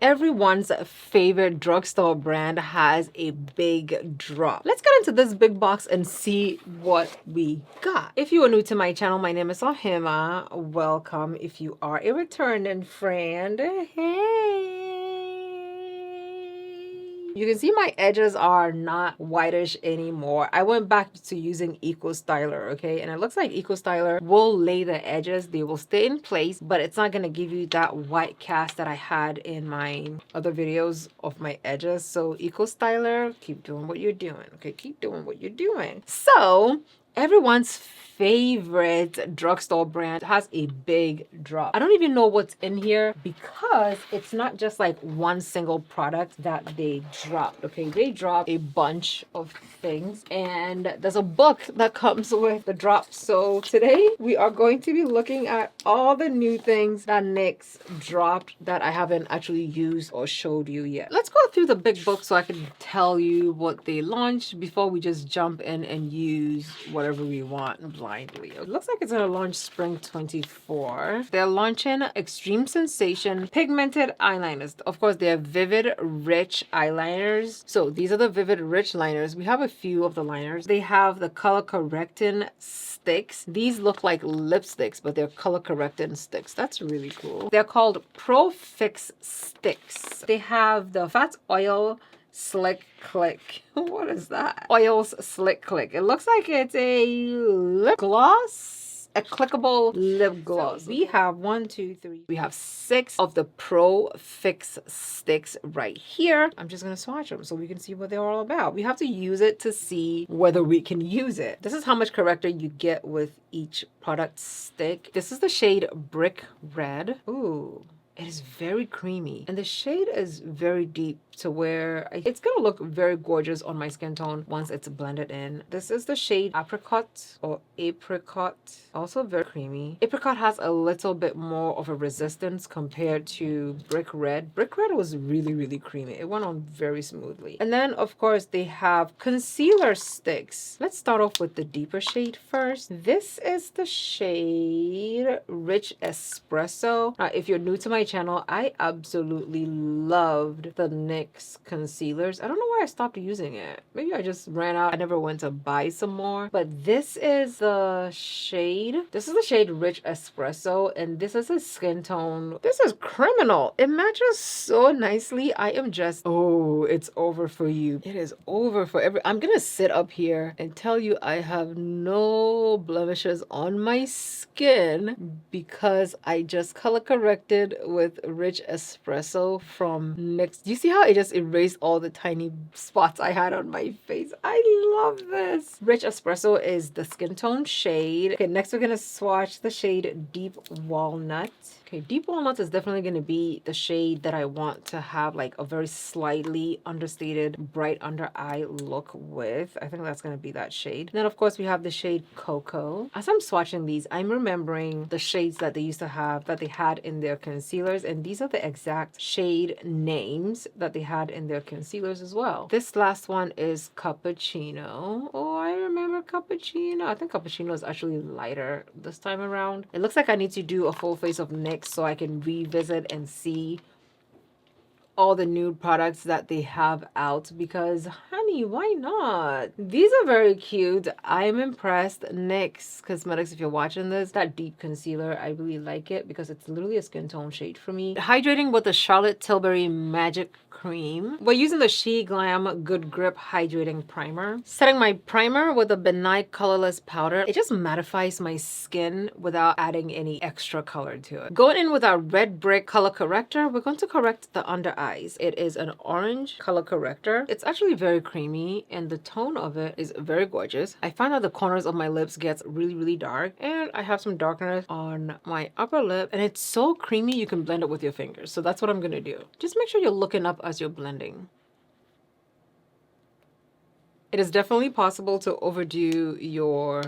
Everyone's favorite drugstore brand has a big drop. Let's get into this big box and see what we got. If you are new to my channel, my name is Ohemaa. Welcome. If you are a returning friend, hey. You can see my edges are not whitish anymore. I went back to using Eco Styler, okay? And it looks like Eco Styler will lay the edges. They will stay in place, but it's not going to give you that white cast that I had in my other videos of my edges. So Eco Styler, keep doing what you're doing, okay? Keep doing what you're doing. So everyone's favorite drugstore brand has a big drop. I don't even know what's in here because it's not just like one single product that they dropped. Okay, they dropped a bunch of things and there's a book that comes with the drop. So today we are going to be looking at all the new things that NYX dropped that I haven't actually used or showed you yet. Let's go through the big book so I can tell you what they launched before we just jump in and use whatever we want blindly. It looks like it's gonna launch spring 24. They're launching Extreme Sensation Pigmented Eyeliners. Of course, they're Vivid Rich Eyeliners. So these are the Vivid Rich liners. We have a few of the liners. They have the color correcting sticks. These look like lipsticks, but they're color correcting sticks. That's really cool. They're called Pro Fix Sticks. They have the Fat Oil Slick Click. What is that? Oils Slick Click. It looks like it's a lip gloss. A clickable lip gloss. So we have 1, 2, 3. We have 6 of the Pro Fix sticks right here. I'm just gonna swatch them so we can see what they're all about. We have to use it to see whether we can use it. This is how much corrector you get with each product stick. This is the shade Brick Red. Ooh. It is very creamy and the shade is very deep to where it's gonna look very gorgeous on my skin tone once it's blended in. This is the shade Apricot or Apricot, also very creamy. Apricot has a little bit more of a resistance compared to Brick Red. Brick Red was really creamy. It went on very smoothly. And then of course they have concealer sticks. Let's start off with the deeper shade first. This is the shade Rich Espresso. Now if you're new to my channel, I absolutely loved the NYX concealers. I don't know why I stopped using it. Maybe I just ran out. I never went to buy some more. But this is the shade. This is the shade Rich Espresso. And this is a skin tone. This is criminal. It matches so nicely. I am just, oh, it's over for you. It is over for I'm gonna sit up here and tell you I have no blemishes on my skin because I just color corrected with Rich Espresso from NYX. Do you see how it just erased all the tiny spots I had on my face? I love this. Rich Espresso is the skin tone shade. Okay, next we're gonna swatch the shade Deep Walnut. Okay, Deep Walnut is definitely going to be the shade that I want to have like a very slightly understated bright under eye look with. I think that's going to be that shade. Then of course we have the shade Cocoa. As I'm swatching these, I'm remembering the shades that they used to have, that they had in their concealers, and these are the exact shade names that they had in their concealers as well. This last one is Cappuccino. Oh, I remember Cappuccino. I think Cappuccino is actually lighter this time around. It looks like I need to do a full face of NYX so I can revisit and see all the new products that they have out because honey, why not? These are very cute. I'm impressed. NYX Cosmetics, if you're watching this, that deep concealer, I really like it because it's literally a skin tone shade for me. Hydrating with the Charlotte Tilbury Magic Cream. We're using the She Glam Good Grip Hydrating Primer. Setting my primer with a benign colorless powder. It just mattifies my skin without adding any extra color to it. Going in with our Red Brick color corrector, we're going to correct the under eye. It is an orange color corrector. It's actually very creamy and the tone of it is very gorgeous. I find that the corners of my lips gets really dark and I have some darkness on my upper lip and it's so creamy you can blend it with your fingers. So that's what I'm gonna do. Just make sure you're looking up as you're blending. It is definitely possible to overdo your,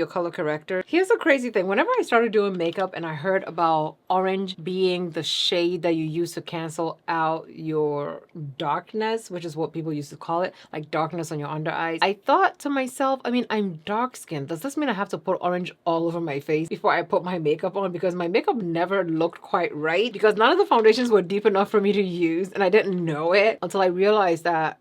color corrector. Here's the crazy thing. Whenever I started doing makeup and I heard about orange being the shade that you use to cancel out your darkness, which is what people used to call it, like darkness on your under eyes, I thought to myself, I mean, I'm dark skinned. Does this mean I have to put orange all over my face before I put my makeup on? Because my makeup never looked quite right because none of the foundations were deep enough for me to use, and I didn't know it until I realized that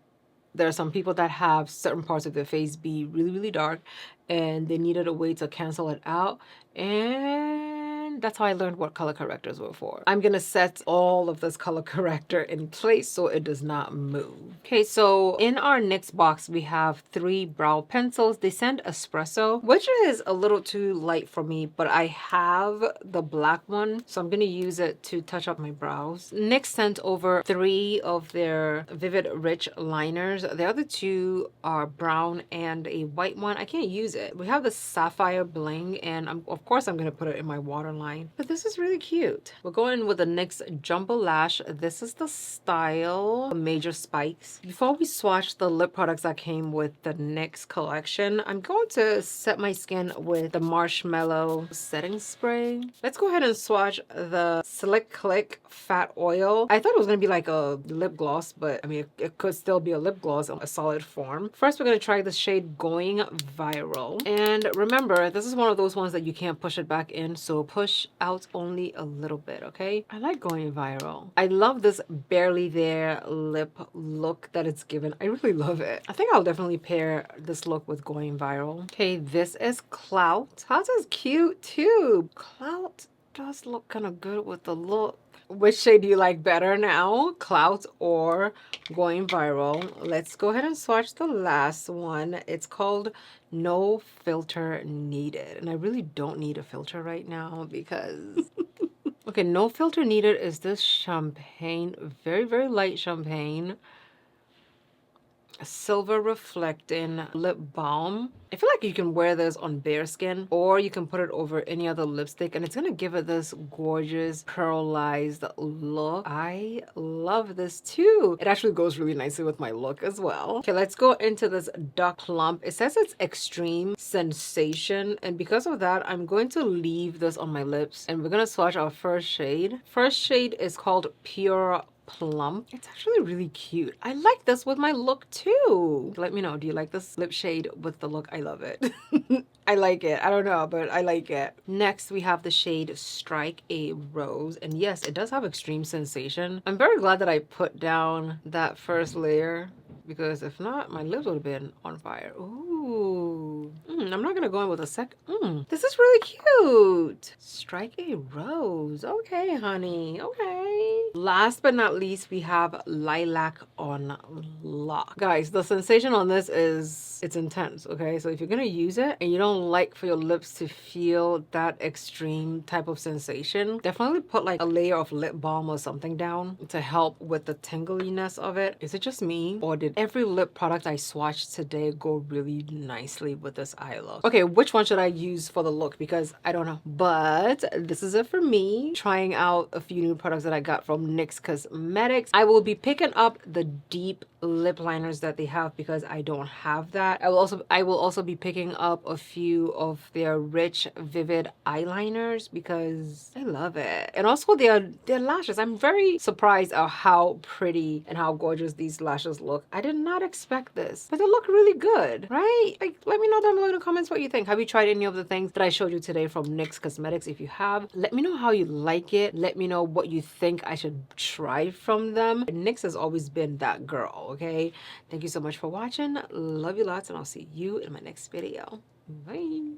there are some people that have certain parts of their face be really, really dark and they needed a way to cancel it out. And that's how I learned what color correctors were for. I'm gonna set all of this color corrector in place so it does not move. Okay, so in our NYX box, we have 3 brow pencils. They send espresso, which is a little too light for me, but I have the black one, so I'm gonna use it to touch up my brows. NYX sent over 3 of their Vivid Rich liners. The other 2 are brown and a white one. I can't use it. We have the Sapphire Bling, and of course I'm gonna put it in my waterline. But this is really cute. We're going with the NYX Jumbo Lash. This is the style Major Spikes. Before we swatch the lip products that came with the NYX collection, I'm going to set my skin with the Marshmallow setting spray. Let's go ahead and swatch the Slick Click Fat Oil. I thought it was gonna be like a lip gloss, but I mean, it could still be a lip gloss in a solid form. First, we're gonna try the shade Going Viral. And remember, this is one of those ones that you can't push it back in, so push out only a little bit, okay? I like Going Viral. I love this barely there lip look that it's given. I really love it. I think I'll definitely pair this look with Going Viral. Okay, this is Clout. Clout is cute too. Clout does look kind of good with the look. Which shade do you like better now? Clout or Going Viral? Let's go ahead and swatch the last one. It's called No Filter Needed. And I really don't need a filter right now because... Okay, No Filter Needed is this champagne, very, very light champagne. A silver reflecting lip balm. I feel like you can wear this on bare skin or you can put it over any other lipstick and it's gonna give it this gorgeous pearlized look. I love this too. It actually goes really nicely with my look as well. Okay, let's go into this Duck Plump. It says it's Extreme Sensation, and because of that, I'm going to leave this on my lips and we're gonna swatch our first shade. First shade is called Pure Plump. It's actually really cute. I like this with my look too. Let me know, do you like this lip shade with the look? I love it. I like it. I don't know, but I like it. Next, we have the shade Strike a Rose. And yes, it does have Extreme Sensation. I'm very glad that I put down that first layer because if not, my lips would have been on fire. Ooh. I'm not gonna go in with a this is really cute. Strike a Rose. Okay, honey. Okay. Last but not least, we have Lilac on Lock. Guys, the sensation on this is, it's intense, okay? So if you're gonna use it and you don't like for your lips to feel that extreme type of sensation, definitely put like a layer of lip balm or something down to help with the tingliness of it. Is it just me, or did every lip product I swatched today go really nicely with this eye look? Okay, which one should I use for the look? Because I don't know, but this is it for me trying out a few new products that I got from NYX Cosmetics. I will be picking up the deep lip liners that they have because I don't have that. I will also be picking up a few of their rich vivid eyeliners because I love it. And also their lashes. I'm very surprised at how pretty and how gorgeous these lashes look. I did not expect this, but they look really good, right? Like, let me know down below in the comments what you think. Have you tried any of the things that I showed you today from NYX Cosmetics? If you have, let me know how you like it. Let me know what you think I should try from them. NYX has always been that girl, okay? Thank you so much for watching. Love you lots, and I'll see you in my next video. Bye.